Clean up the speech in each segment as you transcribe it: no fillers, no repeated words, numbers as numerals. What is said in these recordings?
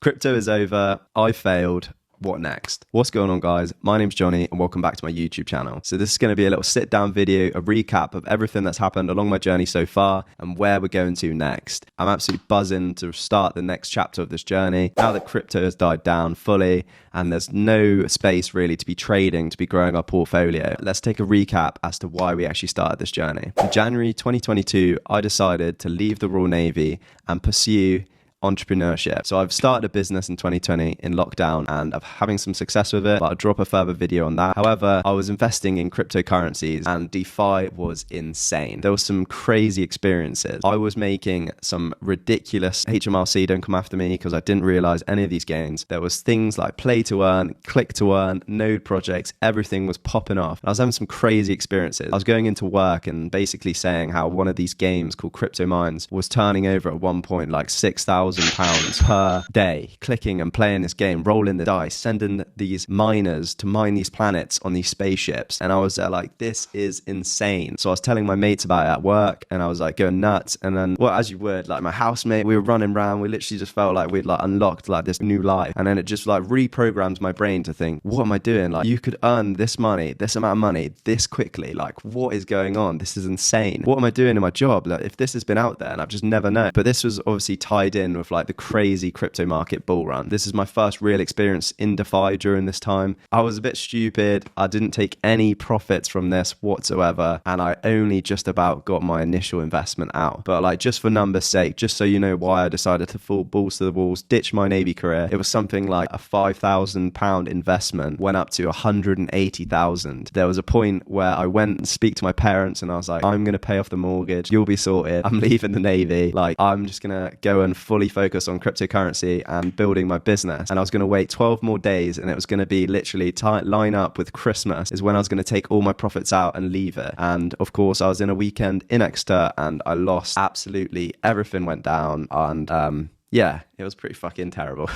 Crypto is over. I failed. What next? What's going on, guys? My name's Johnny and welcome back to my YouTube channel. So this is going to be a little sit down video, a recap of everything that's happened along my journey so far and where we're going to next. I'm absolutely buzzing to start the next chapter of this journey now that crypto has died down fully and there's no space really to be trading, to be growing our portfolio. Let's take a recap as to why we actually started this journey. In January 2022, I decided to leave the Royal Navy and pursue entrepreneurship. So I've started a business in 2020 in lockdown and I'm having some success with it, but I'll drop a further video on that. However, I was investing in cryptocurrencies and DeFi was insane. There was some crazy experiences. I was making some ridiculous HMRC, don't come after me because I didn't realize any of these gains. There was things like play to earn, click to earn, node projects, everything was popping off. I was having some crazy experiences. I was going into work and basically saying how one of these games called Crypto Mines was turning over at one point like £6,000 per day, clicking and playing this game, rolling the dice, sending these miners to mine these planets on these spaceships. And I was there like, this is insane. So I was telling my mates about it at work and I was like going nuts. And then, well, as you would, like my housemate, we were running around. We literally just felt like we'd like unlocked like this new life. And then it just like reprograms my brain to think, what am I doing? Like you could earn this money, this amount of money this quickly. Like what is going on? This is insane. What am I doing in my job? Like if this has been out there and I've just never known. But this was obviously tied in with like the crazy crypto market bull run. This is my first real experience in DeFi during this time. I was a bit stupid. I didn't take any profits from this whatsoever. And I only just about got my initial investment out. But like just for numbers sake, just so you know why I decided to fall balls to the walls, ditch my Navy career. It was something like a £5,000 investment went up to 180,000. There was a point where I went and speak to my parents and I was like, I'm going to pay off the mortgage. You'll be sorted. I'm leaving the Navy. Like I'm just going to go and fully focus on cryptocurrency and building my business. And I was going to wait 12 more days and it was going to be literally line up with Christmas is when I was going to take all my profits out and leave it. And of course I was in a weekend in Exeter and I lost absolutely everything, went down. And yeah, it was pretty fucking terrible.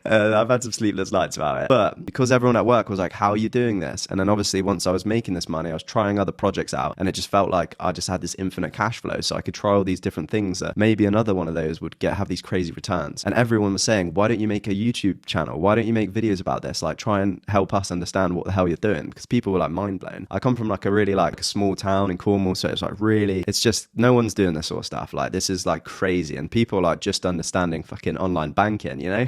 I've had some sleepless nights about it, but because everyone at work was like, how are you doing this? And then obviously once I was making this money, I was trying other projects out and it just felt like I just had this infinite cash flow. So I could try all these different things that maybe another one of those would have these crazy returns. And everyone was saying, why don't you make a YouTube channel? Why don't you make videos about this? Like try and help us understand what the hell you're doing, because people were like mind blown. I come from like a really like a small town in Cornwall. So it's like really, it's just no one's doing this sort of stuff. Like this is like crazy and people are like just understanding fucking online banking, you know?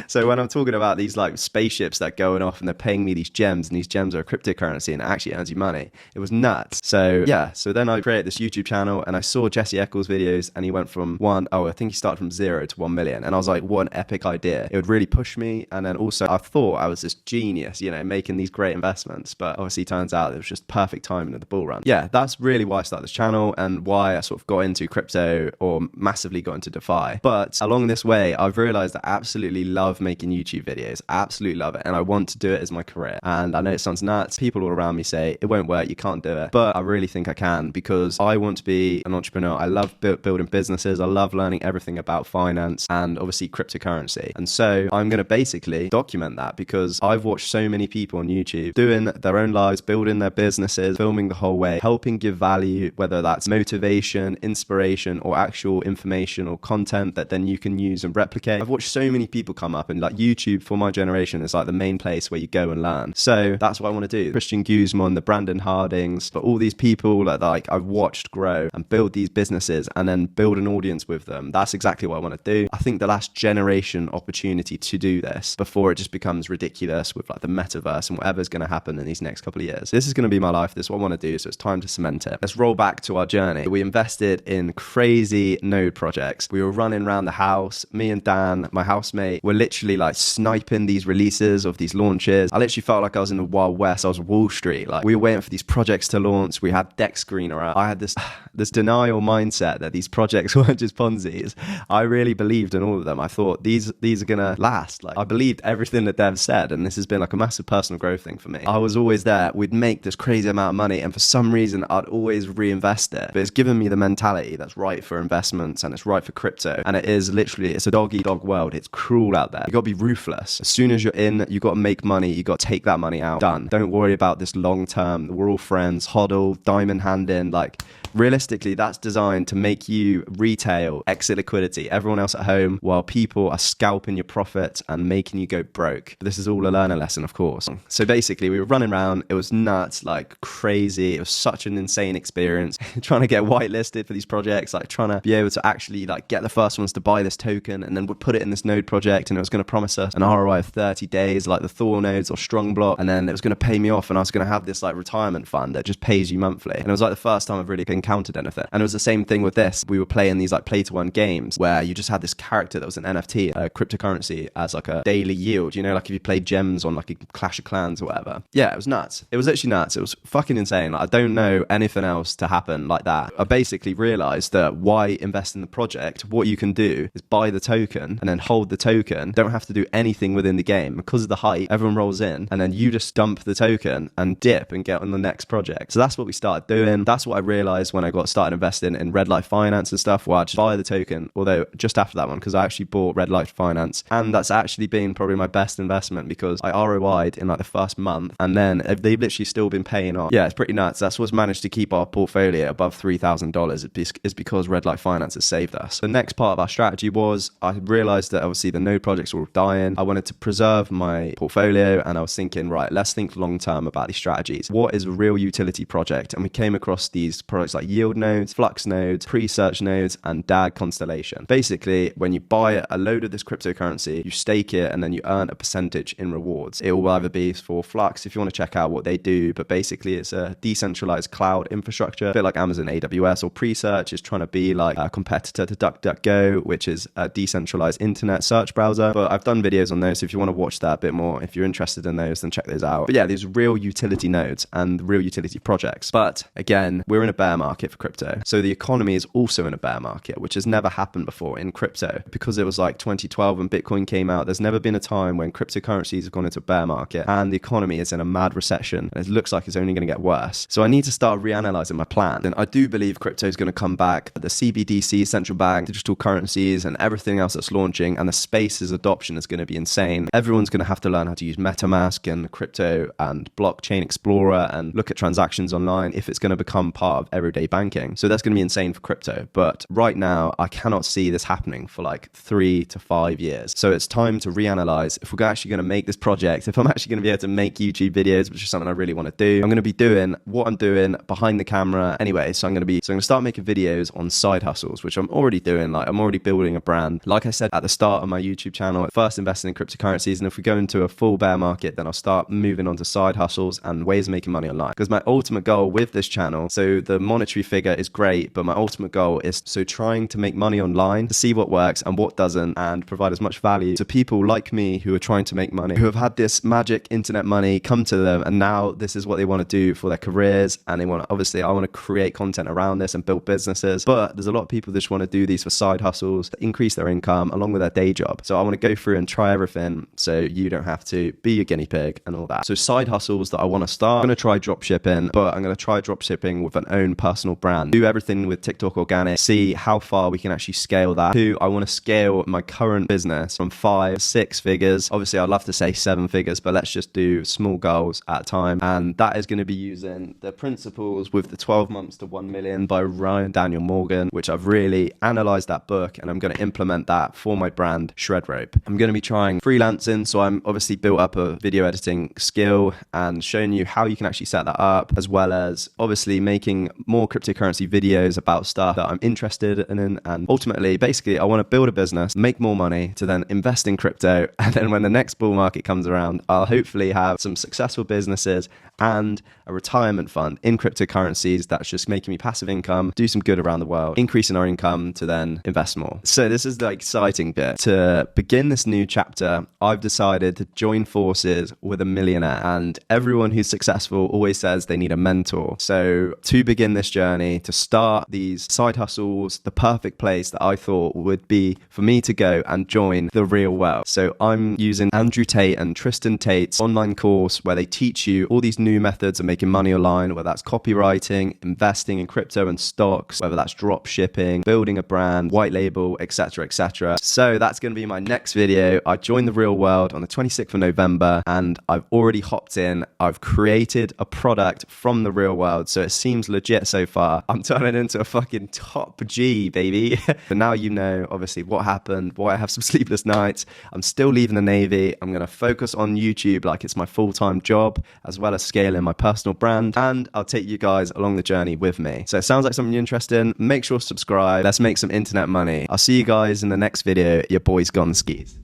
So when I'm talking about these like spaceships that are going off and they're paying me these gems and these gems are a cryptocurrency and it actually earns you money, it was nuts. So yeah, so then I created this YouTube channel and I saw Jesse Eccles videos and he went from I think he started from 0 to 1 million. And I was like, what an epic idea. It would really push me. And then also I thought I was this genius, you know, making these great investments. But obviously it turns out it was just perfect timing of the bull run. Yeah, that's really why I started this channel and why I sort of got into crypto or massively got into DeFi. But along this way, I've realized that I absolutely love making YouTube videos. I absolutely love it. And I want to do it as my career. And I know it sounds nuts. People all around me say it won't work. You can't do it. But I really think I can because I want to be an entrepreneur. I love building businesses. I love learning everything about finance and obviously cryptocurrency. And so I'm going to basically document that because I've watched so many people on YouTube doing their own lives, building their businesses, filming the whole way, helping give value, whether that's motivation, inspiration, or actual information or content that then you can use and replicate. I've watched so many people come up and like YouTube for my generation is like the main place where you go and learn. So that's what I want to do. Christian Guzman, the Brandon Hardings, but all these people that like I've watched grow and build these businesses and then build an audience with them. That's exactly what I want to do. I think the last generation opportunity to do this before it just becomes ridiculous with like the metaverse and whatever's going to happen in these next couple of years. This is going to be my life. This is what I want to do. So it's time to cement it. Let's roll back to our journey. We invested in crazy node projects. We were running around the house. Me and Dan, my housemate, were literally like sniping these releases of these launches. I literally felt like I was in the Wild West. I was Wall Street. Like we were waiting for these projects to launch. We had deck screener out. I had this denial mindset that these projects weren't just Ponzi's. I really believed in all of them. I thought these are gonna last. Like I believed everything that Dev said, and this has been like a massive personal growth thing for me. I was always there. We'd make this crazy amount of money, and for some reason, I'd always reinvest it. But it's given me the mentality that's right for investments, and it's right for crypto. And it is literally, it's a dog eat dog world. It's cruel out there. You gotta be ruthless. As soon as you're in, you gotta make money. You gotta take that money out. Done. Don't worry about this long term. We're all friends. Hodl, diamond hand in. Like, realistically, that's designed to make you retail, exit liquidity, everyone else at home, while people are scalping your profits and making you go broke. This is all a learner lesson, of course. So basically, we were running around. It was nuts, like crazy. It was such an insane experience trying to get whitelisted for these projects, like trying to be able to actually like get the first ones to buy this token, and then we'd put it in this node project, and it was going to promise us an ROI of 30 days, like the Thor nodes or Strong Block, and then it was going to pay me off, and I was going to have this like retirement fund that just pays you monthly. And it was like the first time I've really encountered anything. And it was the same thing with this. We were playing these like play to earn games where you just had this character that was an NFT, a cryptocurrency, as like a daily yield, you know, like if you played gems on like a Clash of Clans or whatever. Yeah, it was nuts. It was literally nuts. It was fucking insane. Like, I don't know anything else to happen like that. I basically realized that why invest in the project? What you can do is buy the token and then hold the token. Don't have to do anything within the game. Because of the hype, everyone rolls in and then you just dump the token and dip and get on the next project. So that's what we started doing. That's what I realized when I got started investing in Red Light Finance and stuff, where I just buy the token, although just after that one, because I actually bought Red Light Finance, and that's actually been probably my best investment because I ROI'd in like the first month, and then they've literally still been paying off. Yeah, it's pretty nuts. That's what's managed to keep our portfolio above $3,000 is because Red Light Finance has saved us. The next part of our strategy was I realized that obviously the node projects were all dying. I wanted to preserve my portfolio, and I was thinking, right, let's think long term about these strategies. What is a real utility project? And we came across these products like yield nodes, flux nodes, pre-search nodes, and DAG Constellation. Basically, when you buy a load of this cryptocurrency, you stake it, and then you earn a percentage in rewards. It will either be for Flux, if you want to check out what they do, but basically it's a decentralized cloud infrastructure, a bit like Amazon AWS, or Pre-search is trying to be like a competitor to DuckDuckGo, which is a decentralized internet search browser. But I've done videos on those, so if you want to watch that a bit more, if you're interested in those, then check those out. But yeah, these real utility nodes and real utility projects. But again, we're in a bear market for crypto. So the economy is also in a bear market, which has never happened before in crypto. Because it was like 2012 when Bitcoin came out, there's never been a time when cryptocurrencies have gone into a bear market and the economy is in a mad recession, and it looks like it's only going to get worse. So I need to start reanalyzing my plan. And I do believe crypto is going to come back. The CBDC, central bank, digital currencies, and everything else that's launching, and the space's adoption is going to be insane. Everyone's going to have to learn how to use MetaMask and crypto and blockchain explorer and look at transactions online if it's going to become part of everyday banking. So that's going to be insane for crypto. But right now, I cannot see this happening for like 3 to 5 years. So it's time to reanalyze if we're actually going to make this project, if I'm actually going to be able to make YouTube videos, which is something I really want to do. I'm going to be doing what I'm doing behind the camera anyway. So I'm going to start making videos on side hustles, which I'm already doing. Like, I'm already building a brand. Like I said at the start of my YouTube channel, first investing in cryptocurrencies. And if we go into a full bear market, then I'll start moving on to side hustles and ways of making money online. Because my ultimate goal with this channel, so the monetary figure is great, but my ultimate goal is trying to make money online, to see what works and what doesn't, and provide as much value to people like me who are trying to make money, who have had this magic internet money come to them, and now this is what they want to do for their careers. And they want to, obviously, I want to create content around this and build businesses, but there's a lot of people that just want to do these for side hustles to increase their income along with their day job. So I want to go through and try everything so you don't have to be a guinea pig and all that. So side hustles that I want to start, I'm going to try drop shipping, but I'm going to try drop shipping with an own personal brand, do everything with TikTok organic, see how far we can actually scale that. 2, I want to scale my current business from 5, 6 figures. Obviously, I'd love to say 7 figures, but let's just do small goals at a time. And that is going to be using the principles with the 12 months to 1 million by Ryan Daniel Morgan, which I've really analyzed that book, and I'm going to implement that for my brand Shred Rope. I'm going to be trying freelancing, so I'm obviously built up a video editing skill and showing you how you can actually set that up, as well as obviously making more cryptocurrency videos about stuff that I'm interested in. And ultimately, basically, I want to build a business, make more money to then invest in crypto, and then when the next bull market comes around, I'll hopefully have some successful businesses and a retirement fund in cryptocurrencies that's just making me passive income, do some good around the world, increasing our income to then invest more. So this is the exciting bit. To begin this new chapter, I've decided to join forces with a millionaire, and everyone who's successful always says they need a mentor. So to begin this journey, to start these side hustles, the perfect place that I thought would be for me to go and join the real world. So I'm using Andrew Tate and Tristan Tate's online course where they teach you all these new methods of making money online, whether that's copywriting, investing in crypto and stocks, whether that's drop shipping, building a brand, white label, etc., etc. So that's going to be my next video. I joined the real world on the 26th of November and I've already hopped in. I've created a product from the real world, so it seems legit so far. I'm turning into a fucking top G, baby. But now you know, obviously, what happened, why I have some sleepless nights. I'm still leaving the Navy. I'm going to focus on YouTube like it's my full-time job, as well as scaling my personal brand. And I'll take you guys along the journey with me. So it sounds like something you're interested in. Make sure to subscribe. Let's make some internet money. I'll see you guys in the next video. Your boy's gone skis.